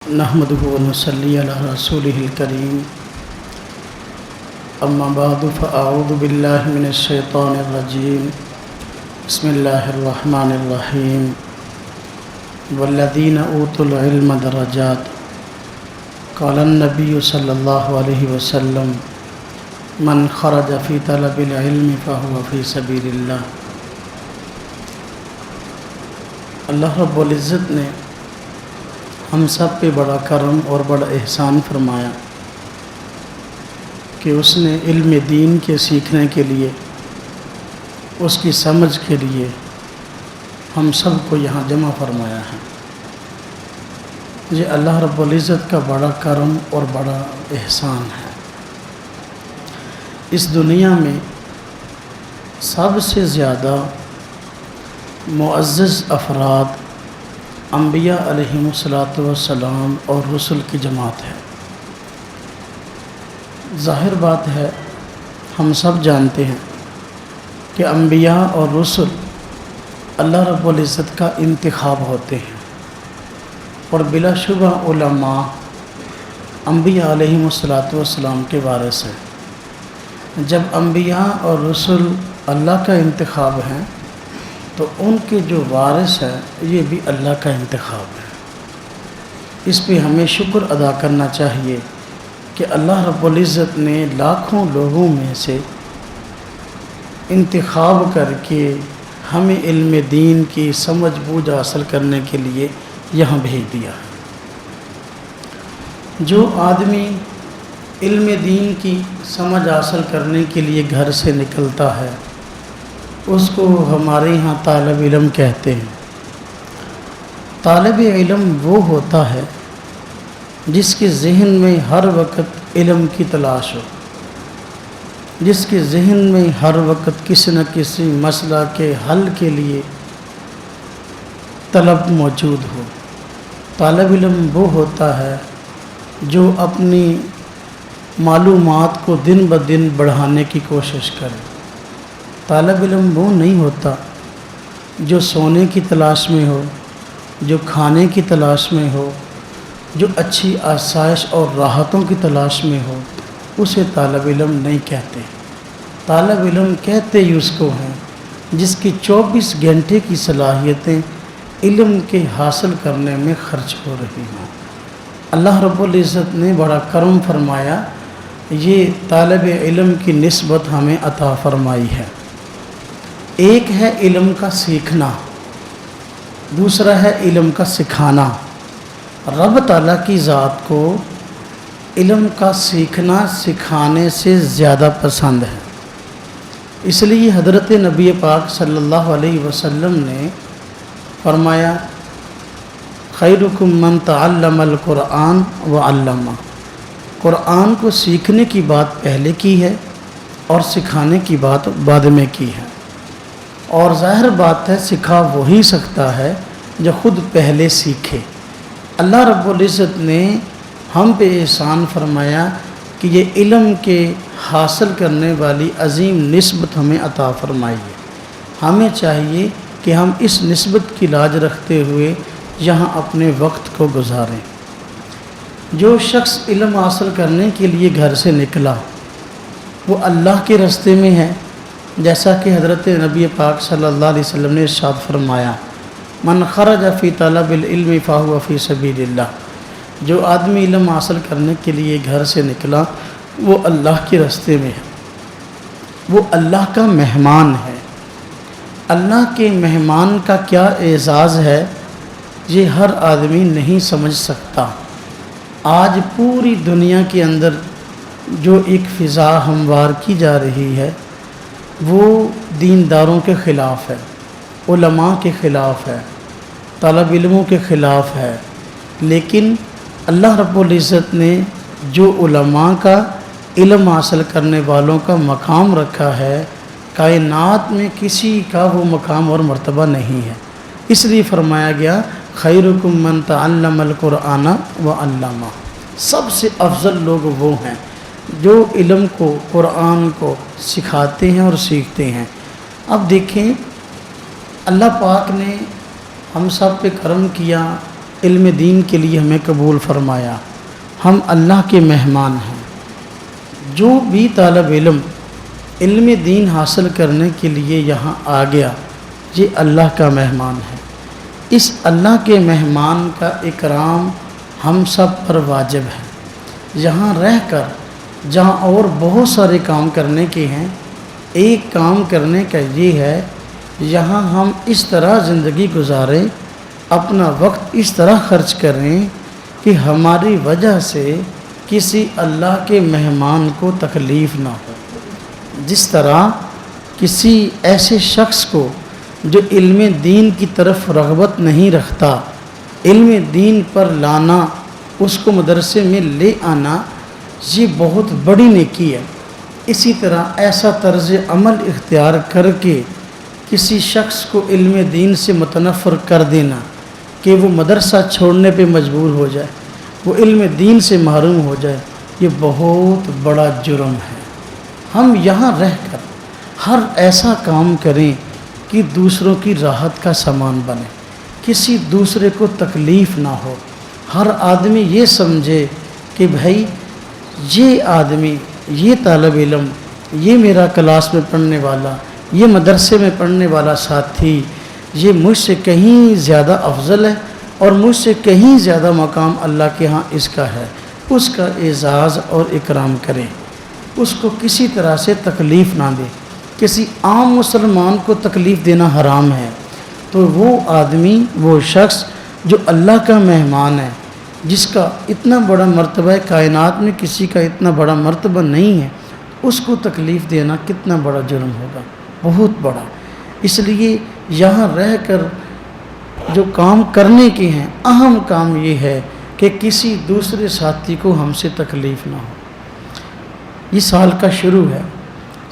نحمده ونصلي على رسوله الكريم اما بعد فاعوذ بالله من الشيطان الرجيم بسم الله الرحمن الرحيم والذين اوتوا العلم درجات قال النبي صلى الله عليه وسلم من خرج في طلب العلم فهو في سبيل الله۔ اللہ رب العزت نے ہم سب پہ بڑا کرم اور بڑا احسان فرمایا کہ اس نے علم دین کے سیکھنے کے لیے، اس کی سمجھ کے لیے ہم سب کو یہاں جمع فرمایا ہے۔ یہ اللہ رب العزت کا بڑا کرم اور بڑا احسان ہے۔ اس دنیا میں سب سے زیادہ معزز افراد انبیاء علیہم السلام اور رسل کی جماعت ہے۔ ظاہر بات ہے، ہم سب جانتے ہیں کہ انبیاء اور رسل اللہ رب العزت کا انتخاب ہوتے ہیں، اور بلا شبہ علماء انبیاء علیہم السلام کے وارث ہیں۔ جب انبیاء اور رسل اللہ کا انتخاب ہیں تو ان کے جو وارث ہیں یہ بھی اللہ کا انتخاب ہے۔ اس پہ ہمیں شکر ادا کرنا چاہیے کہ اللہ رب العزت نے لاکھوں لوگوں میں سے انتخاب کر کے ہمیں علم دین کی سمجھ بوجھ حاصل کرنے کے لیے یہاں بھیج دیا ہے۔ جو آدمی علم دین کی سمجھ حاصل کرنے کے لیے گھر سے نکلتا ہے اس کو ہمارے یہاں طالب علم کہتے ہیں۔ طالب علم وہ ہوتا ہے جس کے ذہن میں ہر وقت علم کی تلاش ہو، جس کے ذہن میں ہر وقت کسی نہ کسی مسئلہ کے حل کے لیے طلب موجود ہو۔ طالب علم وہ ہوتا ہے جو اپنی معلومات کو دن بدن بڑھانے کی کوشش کرے۔ طالب علم وہ نہیں ہوتا جو سونے کی تلاش میں ہو، جو کھانے کی تلاش میں ہو، جو اچھی آسائش اور راحتوں کی تلاش میں ہو، اسے طالب علم نہیں کہتے۔ طالب علم کہتے ہی اس کو ہیں جس کی 24 گھنٹے کی صلاحیتیں علم کے حاصل کرنے میں خرچ ہو رہی ہیں۔ اللہ رب العزت نے بڑا کرم فرمایا، یہ طالب علم کی نسبت ہمیں عطا فرمائی ہے۔ ایک ہے علم کا سیکھنا، دوسرا ہے علم کا سکھانا۔ رب تعالیٰ کی ذات کو علم کا سیکھنا سکھانے سے زیادہ پسند ہے۔ اس لیے حضرت نبی پاک صلی اللہ علیہ وسلم نے فرمایا خیرکم من تعلم القرآن وعلمہ۔ قرآن کو سیکھنے کی بات پہلے کی ہے اور سکھانے کی بات بعد میں کی ہے، اور ظاہر بات ہے سکھا وہی سکتا ہے جو خود پہلے سیکھے۔ اللہ رب العزت نے ہم پہ احسان فرمایا کہ یہ علم کے حاصل کرنے والی عظیم نسبت ہمیں عطا فرمائی ہے۔ ہمیں چاہیے کہ ہم اس نسبت کی لاج رکھتے ہوئے یہاں اپنے وقت کو گزاریں۔ جو شخص علم حاصل کرنے کے لیے گھر سے نکلا وہ اللہ کے راستے میں ہے، جیسا کہ حضرت نبی پاک صلی اللہ علیہ وسلم نے ارشاد فرمایا من خرج فی طلب العلم فہو فی سبیل اللہ۔ جو آدمی علم حاصل کرنے کے لیے گھر سے نکلا وہ اللہ کے راستے میں ہے، وہ اللہ کا مہمان ہے۔ اللہ کے مہمان کا کیا اعزاز ہے یہ ہر آدمی نہیں سمجھ سکتا۔ آج پوری دنیا کے اندر جو ایک فضا ہموار کی جا رہی ہے وہ دینداروں کے خلاف ہے، علماء کے خلاف ہے، طالب علموں کے خلاف ہے، لیکن اللہ رب العزت نے جو علماء کا علم حاصل کرنے والوں کا مقام رکھا ہے کائنات میں کسی کا وہ مقام اور مرتبہ نہیں ہے۔ اس لیے فرمایا گیا خیرکم من تعلم القرآن وعلمہ۔ سب سے افضل لوگ وہ ہیں جو علم کو، قرآن کو سکھاتے ہیں اور سیکھتے ہیں۔ اب دیکھیں اللہ پاک نے ہم سب پہ کرم کیا علم دین کے لیے ہمیں قبول فرمایا۔ ہم اللہ کے مہمان ہیں۔ جو بھی طالب علم دین حاصل کرنے کے لیے یہاں آ گیا، یہ اللہ کا مہمان ہے۔ اس اللہ کے مہمان کا اکرام ہم سب پر واجب ہے۔ یہاں رہ کر جہاں اور بہت سارے کام کرنے کے ہیں، ایک کام کرنے کا یہ ہے، یہاں ہم اس طرح زندگی گزاریں، اپنا وقت اس طرح خرچ کریں کہ ہماری وجہ سے کسی اللہ کے مہمان کو تکلیف نہ ہو۔ جس طرح کسی ایسے شخص کو جو علم دین کی طرف رغبت نہیں رکھتا، علم دین پر لانا، اس کو مدرسے میں لے آنا، یہ بہت بڑی نیکی ہے۔ اسی طرح ایسا طرز عمل اختیار کر کے کسی شخص کو علم دین سے متنفر کر دینا کہ وہ مدرسہ چھوڑنے پہ مجبور ہو جائے، وہ علم دین سے محروم ہو جائے، یہ بہت بڑا جرم ہے۔ ہم یہاں رہ کر ہر ایسا کام کریں کہ دوسروں کی راحت کا سامان بنے، کسی دوسرے کو تکلیف نہ ہو۔ ہر آدمی یہ سمجھے کہ بھائی یہ آدمی، یہ طالب علم، یہ میرا کلاس میں پڑھنے والا، یہ مدرسے میں پڑھنے والا ساتھی، یہ مجھ سے کہیں زیادہ افضل ہے اور مجھ سے کہیں زیادہ مقام اللہ کے ہاں اس کا ہے۔ اس کا اعزاز اور اکرام کرے، اس کو کسی طرح سے تکلیف نہ دے۔ کسی عام مسلمان کو تکلیف دینا حرام ہے، تو وہ آدمی، وہ شخص جو اللہ کا مہمان ہے، جس کا اتنا بڑا مرتبہ ہے، کائنات میں کسی کا اتنا بڑا مرتبہ نہیں ہے، اس کو تکلیف دینا کتنا بڑا جرم ہوگا، بہت بڑا۔ اس لیے یہاں رہ کر جو کام کرنے کے ہیں، اہم کام یہ ہے کہ کسی دوسرے ساتھی کو ہم سے تکلیف نہ ہو۔ یہ سال کا شروع ہے،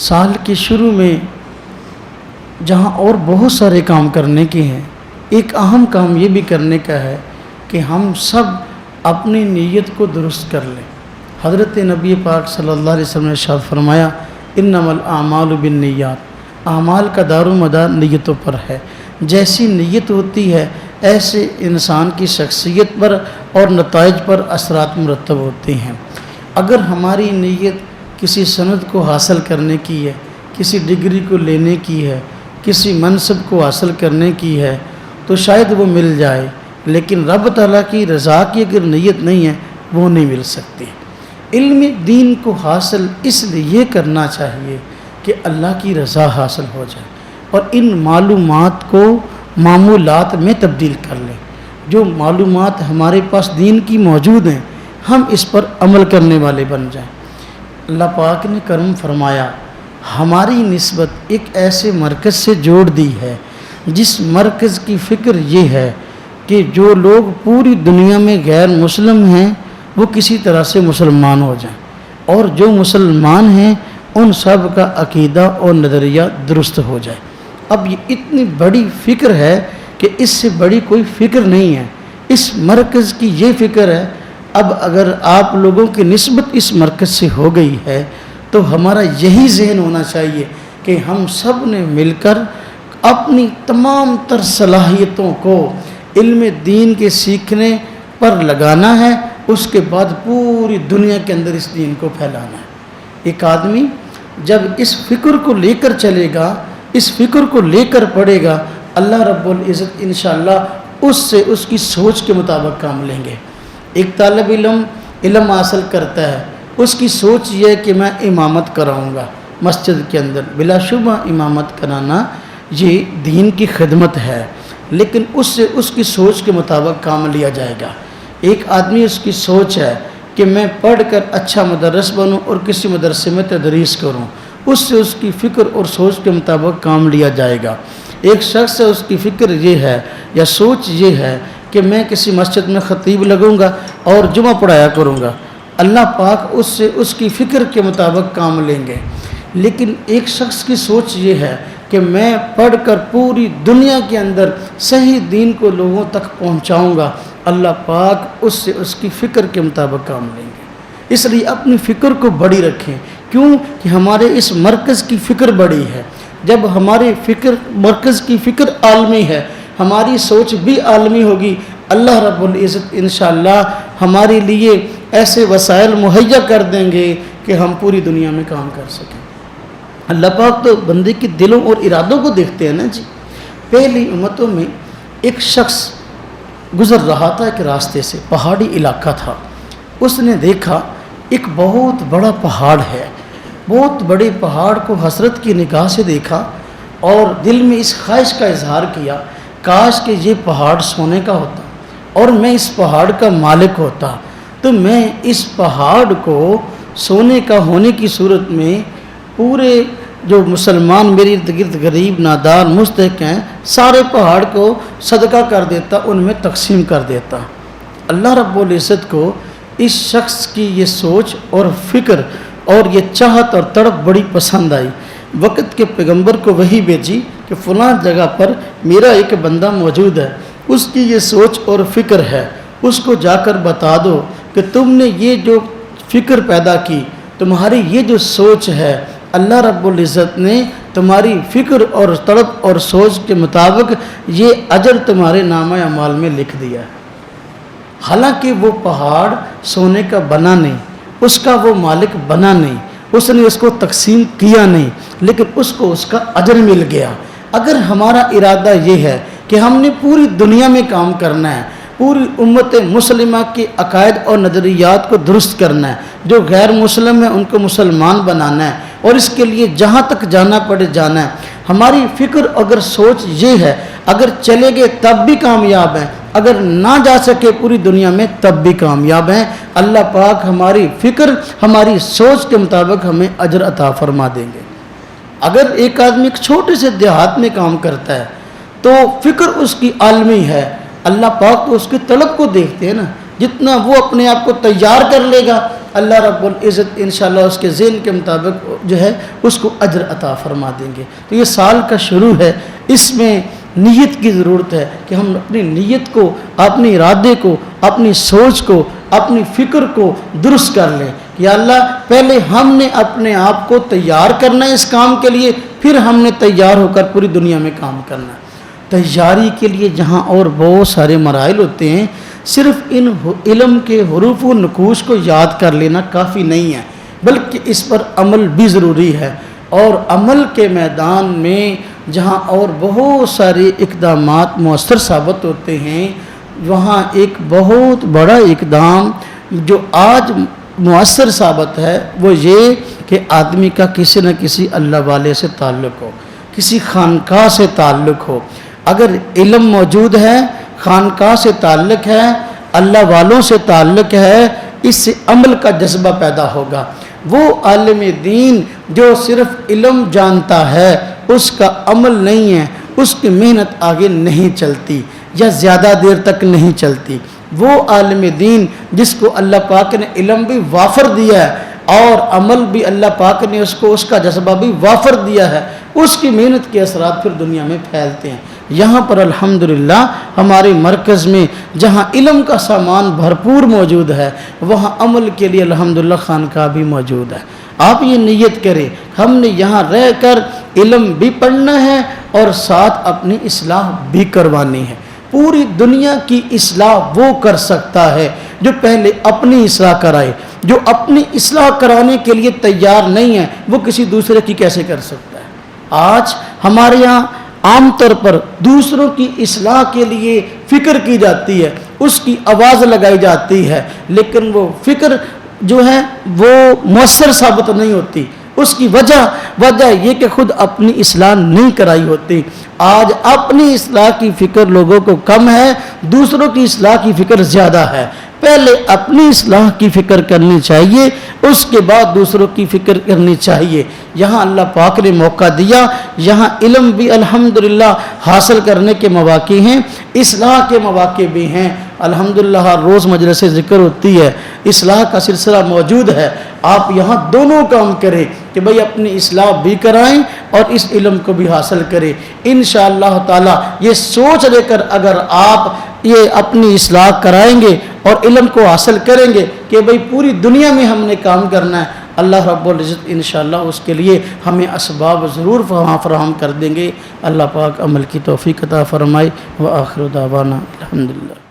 سال کے شروع میں جہاں اور بہت سارے کام کرنے کے ہیں، ایک اہم کام یہ بھی کرنے کا ہے کہ ہم سب اپنی نیت کو درست کر لیں۔ حضرت نبی پاک صلی اللہ علیہ وسلم نے ارشاد فرمایا، انما الاعمال بالنیات، اعمال کا دار و مدار نیتوں پر ہے۔ جیسی نیت ہوتی ہے ایسے انسان کی شخصیت پر اور نتائج پر اثرات مرتب ہوتے ہیں۔ اگر ہماری نیت کسی سند کو حاصل کرنے کی ہے، کسی ڈگری کو لینے کی ہے، کسی منصب کو حاصل کرنے کی ہے، تو شاید وہ مل جائے، لیکن رب تعالیٰ کی رضا کی اگر نیت نہیں ہے وہ نہیں مل سکتی۔ علم دین کو حاصل اس لیے کرنا چاہیے کہ اللہ کی رضا حاصل ہو جائے، اور ان معلومات کو معمولات میں تبدیل کر لیں۔ جو معلومات ہمارے پاس دین کی موجود ہیں، ہم اس پر عمل کرنے والے بن جائیں۔ اللہ پاک نے کرم فرمایا، ہماری نسبت ایک ایسے مرکز سے جوڑ دی ہے جس مرکز کی فکر یہ ہے کہ جو لوگ پوری دنیا میں غیر مسلم ہیں وہ کسی طرح سے مسلمان ہو جائیں، اور جو مسلمان ہیں ان سب کا عقیدہ اور نظریہ درست ہو جائے۔ اب یہ اتنی بڑی فکر ہے کہ اس سے بڑی کوئی فکر نہیں ہے۔ اس مرکز کی یہ فکر ہے۔ اب اگر آپ لوگوں کی نسبت اس مرکز سے ہو گئی ہے تو ہمارا یہی ذہن ہونا چاہیے کہ ہم سب نے مل کر اپنی تمام تر صلاحیتوں کو علم دین کے سیکھنے پر لگانا ہے، اس کے بعد پوری دنیا کے اندر اس دین کو پھیلانا ہے۔ ایک آدمی جب اس فکر کو لے کر چلے گا، اس فکر کو لے کر پڑھے گا، اللہ رب العزت انشاءاللہ اس سے اس کی سوچ کے مطابق کام لیں گے۔ ایک طالب علم حاصل کرتا ہے، اس کی سوچ یہ ہے کہ میں امامت کراؤں گا مسجد کے اندر، بلا شبہ امامت کرانا یہ دین کی خدمت ہے، لیکن اس سے اس کی سوچ کے مطابق کام لیا جائے گا۔ ایک آدمی اس کی سوچ ہے کہ میں پڑھ کر اچھا مدرس بنوں اور کسی مدرسے میں تدریس کروں، اس سے اس کی فکر اور سوچ کے مطابق کام لیا جائے گا۔ ایک شخص ہے، اس کی فکر یہ ہے یا سوچ یہ ہے کہ میں کسی مسجد میں خطیب لگوں گا اور جمعہ پڑھایا کروں گا، اللہ پاک اس سے اس کی فکر کے مطابق کام لیں گے۔ لیکن ایک شخص کی سوچ یہ ہے کہ میں پڑھ کر پوری دنیا کے اندر صحیح دین کو لوگوں تک پہنچاؤں گا، اللہ پاک اس سے اس کی فکر کے مطابق کام لیں گے۔ اس لیے اپنی فکر کو بڑی رکھیں، کیوں کہ ہمارے اس مرکز کی فکر بڑی ہے۔ جب ہماری مرکز کی فکر عالمی ہے، ہماری سوچ بھی عالمی ہوگی، اللہ رب العزت انشاءاللہ ہمارے لیے ایسے وسائل مہیا کر دیں گے کہ ہم پوری دنیا میں کام کر سکیں۔ اللہ پاک تو بندے کے دلوں اور ارادوں کو دیکھتے ہیں نا جی۔ پہلی امتوں میں ایک شخص گزر رہا تھا ایک راستے سے، پہاڑی علاقہ تھا۔ اس نے دیکھا ایک بہت بڑا پہاڑ ہے، بہت بڑے پہاڑ کو حسرت کی نگاہ سے دیکھا اور دل میں اس خواہش کا اظہار کیا، کاش کہ یہ پہاڑ سونے کا ہوتا اور میں اس پہاڑ کا مالک ہوتا، تو میں اس پہاڑ کو سونے کا ہونے کی صورت میں پورے جو مسلمان میرے ارد گرد غریب نادار مستحق ہیں سارے پہاڑ کو صدقہ کر دیتا، ان میں تقسیم کر دیتا۔ اللہ رب العزت کو اس شخص کی یہ سوچ اور فکر اور یہ چاہت اور تڑپ بڑی پسند آئی۔ وقت کے پیغمبر کو وحی بھیجی کہ فلاں جگہ پر میرا ایک بندہ موجود ہے، اس کی یہ سوچ اور فکر ہے، اس کو جا کر بتا دو کہ تم نے یہ جو فکر پیدا کی، تمہاری یہ جو سوچ ہے، اللہ رب العزت نے تمہاری فکر اور تڑپ اور سوچ کے مطابق یہ اجر تمہارے نامہ اعمال میں لکھ دیا ہے۔ حالانکہ وہ پہاڑ سونے کا بنا نہیں، اس کا وہ مالک بنا نہیں، اس نے اس کو تقسیم کیا نہیں، لیکن اس کو اس کا اجر مل گیا۔ اگر ہمارا ارادہ یہ ہے کہ ہم نے پوری دنیا میں کام کرنا ہے، پوری امت مسلمہ کے عقائد اور نظریات کو درست کرنا ہے، جو غیر مسلم ہیں ان کو مسلمان بنانا ہے، اور اس کے لیے جہاں تک جانا پڑے جانا ہے، ہماری فکر اگر سوچ یہ ہے، اگر چلے گئے تب بھی کامیاب ہیں، اگر نہ جا سکے پوری دنیا میں تب بھی کامیاب ہیں۔ اللہ پاک ہماری فکر ہماری سوچ کے مطابق ہمیں اجر عطا فرما دیں گے۔ اگر ایک آدمی ایک چھوٹے سے دیہات میں کام کرتا ہے تو فکر اس کی عالمی ہے، اللہ پاک تو اس کی طلب کو دیکھتے ہیں نا، جتنا وہ اپنے آپ کو تیار کر لے گا اللہ رب العزت انشاءاللہ اس کے ذہن کے مطابق جو ہے اس کو اجر عطا فرما دیں گے۔ تو یہ سال کا شروع ہے، اس میں نیت کی ضرورت ہے کہ ہم اپنی نیت کو، اپنے ارادے کو، اپنی سوچ کو، اپنی فکر کو درست کر لیں کہ اللہ پہلے ہم نے اپنے آپ کو تیار کرنا ہے اس کام کے لیے، پھر ہم نے تیار ہو کر پوری دنیا میں کام کرنا ہے۔ تیاری کے لیے جہاں اور بہت سارے مراحل ہوتے ہیں، صرف ان علم کے حروف و نقوش کو یاد کر لینا کافی نہیں ہے، بلکہ اس پر عمل بھی ضروری ہے۔ اور عمل کے میدان میں جہاں اور بہت سارے اقدامات مؤثر ثابت ہوتے ہیں، وہاں ایک بہت بڑا اقدام جو آج مؤثر ثابت ہے وہ یہ کہ آدمی کا کسی نہ کسی اللہ والے سے تعلق ہو، کسی خانقاہ سے تعلق ہو۔ اگر علم موجود ہے، خانقاہ سے تعلق ہے، اللہ والوں سے تعلق ہے، اس سے عمل کا جذبہ پیدا ہوگا۔ وہ عالم دین جو صرف علم جانتا ہے، اس کا عمل نہیں ہے، اس کی محنت آگے نہیں چلتی یا زیادہ دیر تک نہیں چلتی۔ وہ عالم دین جس کو اللہ پاک نے علم بھی وافر دیا ہے اور عمل بھی اللہ پاک نے اس کو اس کا جذبہ بھی وافر دیا ہے، اس کی محنت کے اثرات پھر دنیا میں پھیلتے ہیں۔ یہاں پر الحمدللہ ہمارے مرکز میں جہاں علم کا سامان بھرپور موجود ہے، وہاں عمل کے لیے الحمدللہ خانقاہ بھی موجود ہے۔ آپ یہ نیت کریں، ہم نے یہاں رہ کر علم بھی پڑھنا ہے اور ساتھ اپنی اصلاح بھی کروانی ہے۔ پوری دنیا کی اصلاح وہ کر سکتا ہے جو پہلے اپنی اصلاح کرائے۔ جو اپنی اصلاح کرانے کے لیے تیار نہیں ہے، وہ کسی دوسرے کی کیسے کر سکتا ہے؟ آج ہمارے یہاں عام طور پر دوسروں کی اصلاح کے لیے فکر کی جاتی ہے، اس کی آواز لگائی جاتی ہے، لیکن وہ فکر جو ہے وہ مؤثر ثابت نہیں ہوتی۔ اس کی وجہ یہ کہ خود اپنی اصلاح نہیں کرائی ہوتی۔ آج اپنی اصلاح کی فکر لوگوں کو کم ہے، دوسروں کی اصلاح کی فکر زیادہ ہے۔ پہلے اپنی اصلاح کی فکر کرنی چاہیے، اس کے بعد دوسروں کی فکر کرنی چاہیے۔ یہاں اللہ پاک نے موقع دیا، یہاں علم بھی الحمدللہ حاصل کرنے کے مواقع ہیں، اصلاح کے مواقع بھی ہیں۔ الحمدللہ ہر روز مجلس ذکر ہوتی ہے، اصلاح کا سلسلہ موجود ہے۔ آپ یہاں دونوں کام کریں کہ بھئی اپنی اصلاح بھی کرائیں اور اس علم کو بھی حاصل کریں۔ انشاءاللہ تعالی یہ سوچ لے کر اگر آپ یہ اپنی اصلاح کرائیں گے اور علم کو حاصل کریں گے کہ بھئی پوری دنیا میں ہم نے کام کرنا ہے، اللہ رب العزت انشاءاللہ اس کے لیے ہمیں اسباب ضرور فراہم کر دیں گے۔ اللہ پاک عمل کی توفیق عطا فرمائے۔ وآخر دعوانا الحمدللہ۔